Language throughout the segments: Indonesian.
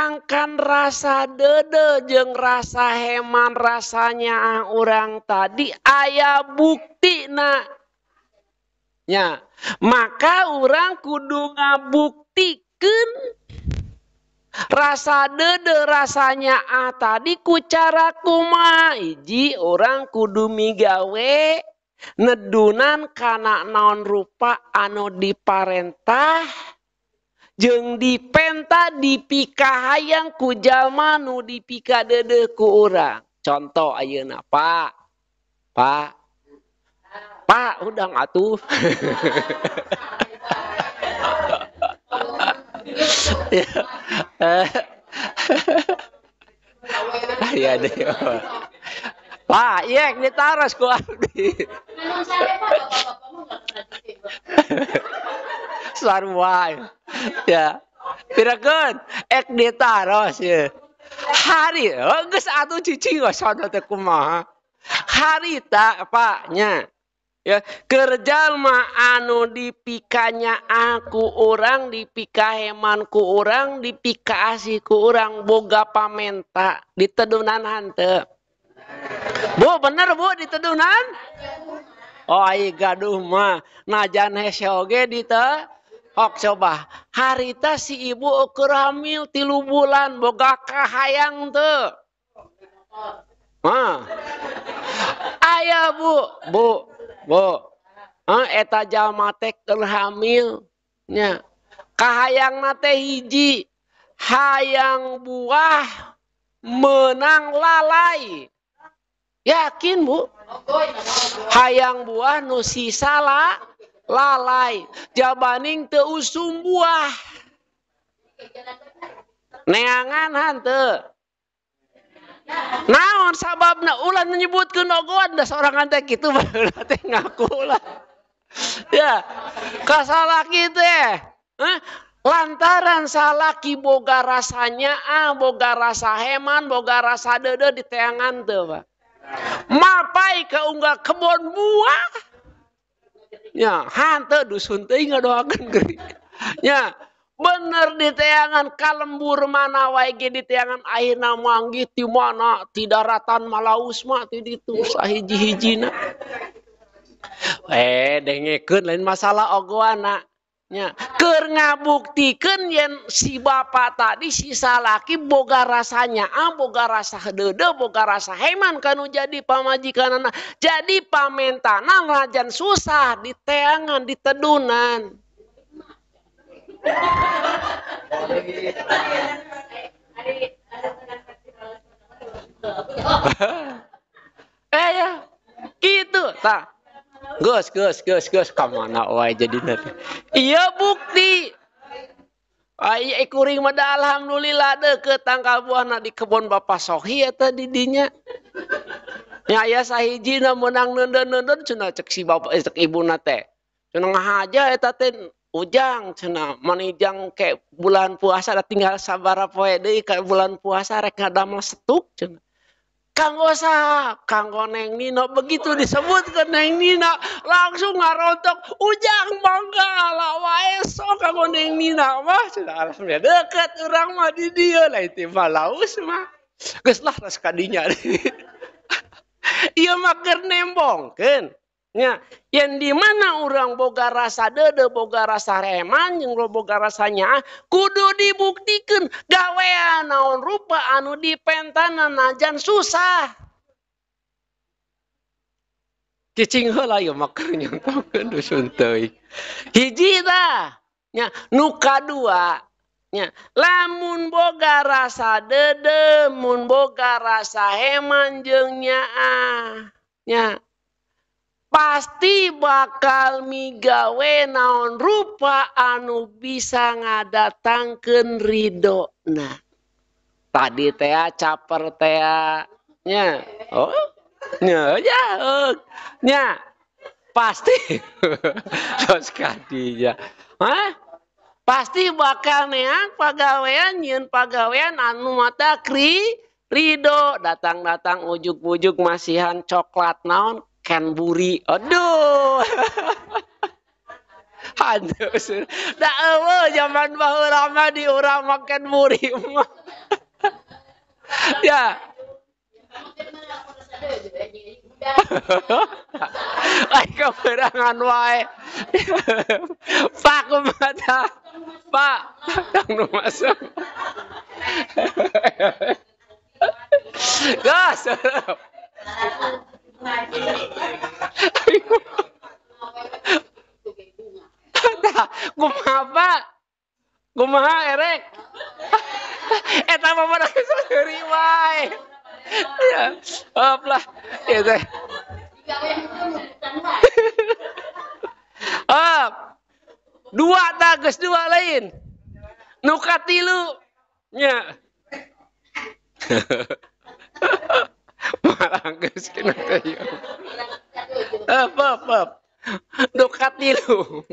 Sedangkan rasa dede jeung rasa heman rasanya orang tadi aya bukti na. Ya, maka orang kudu ngabuktikeun rasa dede rasanya tadi ku cara kumaha. Hiji orang kudu migawe nedunan kana naon rupa anu diparentah jeung dipenta dipikahayang ku jalma nu dipika dede ku urang. Contoh ayeuna, Pak, udang atuh. Ya deh. Pak, yek ditaros ku abdi. Sarua. Ya. Pirakeun ek ditaros ya. Hari geus atuh cicing sono teh kumaha. Harita Pak nya. Ya, keur jalma anu dipikanya aku orang, dipika heman ku orang, dipika asih ku orang, boga pamenta ditedunan hanteu. Bu, bener Bu ditedunan? Oh, ai gaduh mah najan hese oge diteu. Hok coba, harita si ibu ukur hamil 3 bulan boga kahayang teu. Aya Bu, eta jalma teh keur hamil nya. Kahayangna teh hiji, hayang buah menang lalai. Yakin Bu? Hayang buah nu sisa lalai. Jabaning teu usum buah. Neangan hanteu. Naon sababna ulah menyebutkeun ogoan da sorangan teh kitu baheula teh ngaku lah. Ya, kasalaki teh lantaran salaki boga rasanya boga rasa heman, boga rasa dede di teangan teu, Pak. Mapai ka unggah kebon buah. Ya, hanteu dusun teuing ngadoakeun geuring. Ya, bener di teangan kalembur mana wae ge di teangan ayeuna manggih ti mana ti daratan Malaus mah ti ditu sahiji-hijina. Dengekeun lain masalah ogoana nya. Keur ngabuktikeun yen si bapa tadi si salaki boga rasanya boga rasa dede, boga rasa heman kanu jadi pamajikanana. Jadi pamentana lajan susah di teangan di tedunan. Ya gitu tah. Geus kamana wae jadina teh. Iya bukti. Ai kuring mah alhamdulillah deukeut tangkal buahna di kebon Bapak Sohi eta di dinya. Nya aya sahijina meunang neundeun-neundeun cenah cek si bapak cek ibuna teh. Cenah ngahaja eta teh ujang cenah manijang ke bulan puasa da tinggal sabaraha poe deui ka bulan puasa rek ngadamel setuk cenah. Kanggo saha? Kanggo Neng Nina. Begitu disebut ke Neng Nina, langsung ngarontok, ujang bangga lah wae sok kanggo Neng Nina mah. Sudah alhamdulillah deket urang mah di dieu lain ti Malaus mah. Geus lah tos ka dinya. Ieu mah keur nembongkeun. Nya, yang di mana orang boga rasa dede, boga rasa reman, jeung boga rasanya kudu dibuktikan gawean naon rupa anu dipentana najan susah. Cicing heula ieu mah keur nyontokeun dusun teuing. Hiji tah, nya nu kadua nya lamun boga rasa dede, mun boga rasa heman jeung nyaah. Nya pasti bakal migawe naon rupa anu bisa ngadatangkeun ridona. Tadi teh caper teh nya. Oh. Nya ya. Nya. Pasti. Tos kadinya. Pasti bakal neang pagawean nyeun pagawean anu mata ridho datang-datang ujuk-ujuk masihan coklat naon Canberry. Aduh. Aduh. Da eueuh zaman baheula mah di urang mah Canberry mah. Ya. Ay kaberangan wae. Pak kumata. Pak, yang nu masuk. Gas. Kumaha Pak? Kumaha erek? Eta mah pada saheuri wae. Ya, lah. Ya teh. Dua tages dua lain. Nu katilu nya. Malah geus kena teh. Pap. Nu katilu.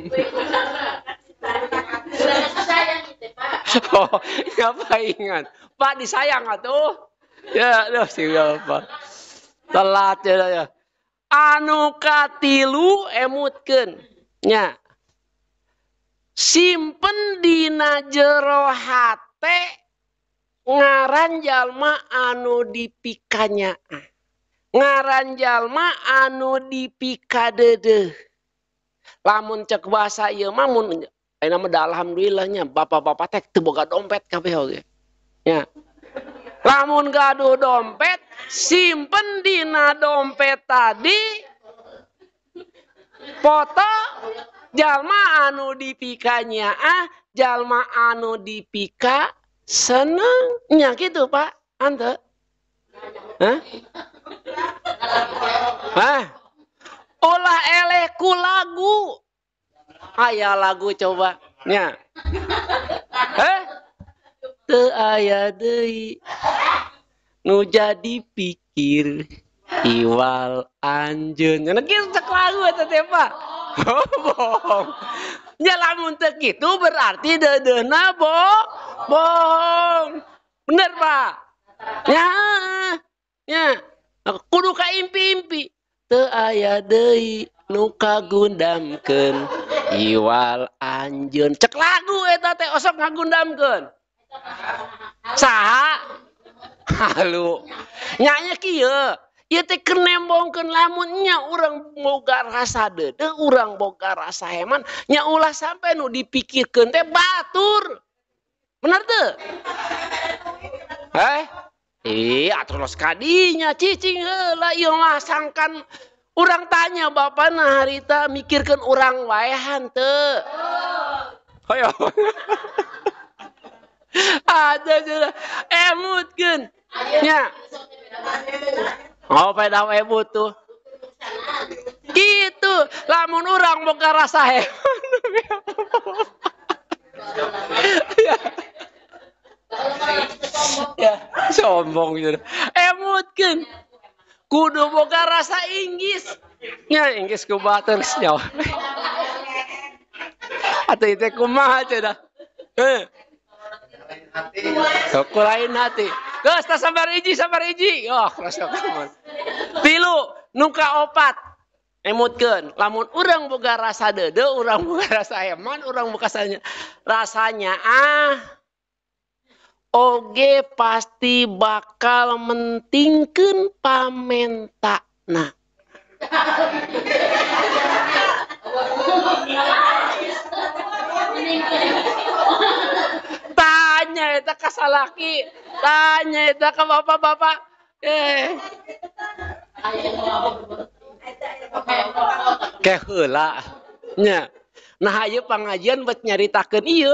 Oh, ngapa ingat? Pak disayang atuh. Ya, aduh sih apa. Telat ya. Anu katilu emutkeun nya. Simpen dina jero hate ngaran jalma anu dipikanya. Ngaran jalma anu dipikadeudeuh. Lamun cek bahasa ieu mah mun ayeuna mah alhamdulillahnya bapak-bapak teh teu boga dompet kabeh oge. Nya. Lamun gaduh dompet, simpen dina dompet tadi foto jalma anu dipikanya jalma anu dipika seneng nya kitu Pak ante. Hah? Ulah eleh ku lagu. Aya lagu coba nya. Teu aya deui nu jadi pikir iwal anjeun. Nya kitu cek lagu eta teh Pak. Bohong. Nya lamun teu kitu berarti deudeuna bohong. Bener Pak? Nya. Kudu kaimpi-impi. Teu aya deui nu kagundamkeun iwal anjeun. Cek lagu eta teh osok ngagundamkeun. Saha? Halu. Nya kieu. Ieu teh keur nembongkeun lamun nya urang boga rasa deudeuh, urang boga rasa heman, nya ulah sampe nu dipikirkeun teh batur. Bener teu? Atuh kadinya cicing heula ieu mah sangkan urang tanya bapana harita mikirkeun urang wae hanteu. Hoyo. Ada emutkeun nya. Oh, pada we butuh. Gitu, lamun urang boga rasa heman. Ya, sombong gitu. Emutkeun. Kudu boga rasa inggis. Nya inggis ku batur nyawa. Atuh teh kumaha cenah? Sok lain hati. Geus tah sabar hiji. Oh, rasa kaman. 3 nu kaopat. Emutkeun. Lamun urang boga rasa deudeuh, urang boga rasa heman, urang boga rasanya oge pasti bakal mentingkeun pamentana. Tanya eta ka salaki, tanya eta ka bapak-bapak. Ke heula nya. Nah ieu pangajian buat nyaritakeun ieu.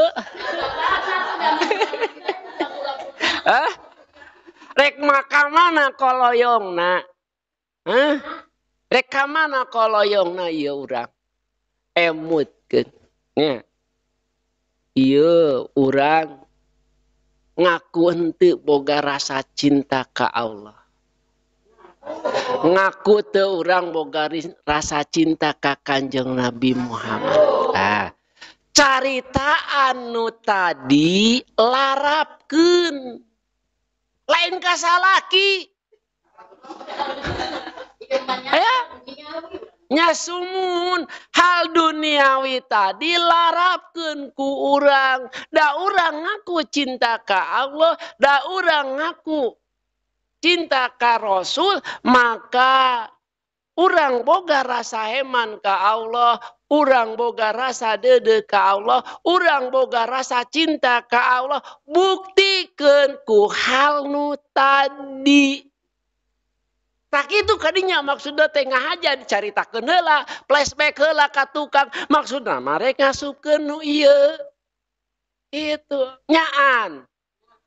Rek makamana koloyongna? Rek ka mana koloyongna ieu urang? Emutkeun. Nya. Ieu urang ngaku henteu boga rasa cinta ka Allah. Ngaku teu urang boga rasa cinta ka Kanjeng Nabi Muhammad. Carita anu tadi larapkeun. Lain ka salaki. Nya sumun hal duniawi tadi larapkeun ku urang. Da urang ngaku cinta ka Allah, da urang ngaku cinta ka Rasul, maka urang boga rasa heman ka Allah, urang boga rasa dede ka Allah, urang boga rasa cinta ka Allah, buktikeun ku hal nu tadi. Tak itu kadinya maksudna teh ngahaja dicaritakeun heula, flashback heula ka tukang, maksudna mare ngasupkeun nu ieu. Itu nyaan.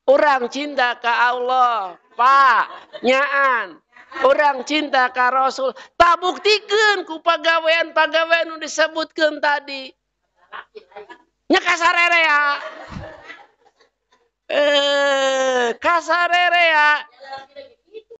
Urang cinta ka Allah, Pak, nyaan. Urang cinta ka Rasul, tak buktikeun ku pagawean-pagawean nu disebutkeun tadi. Nya kasarerea. Kasarerea.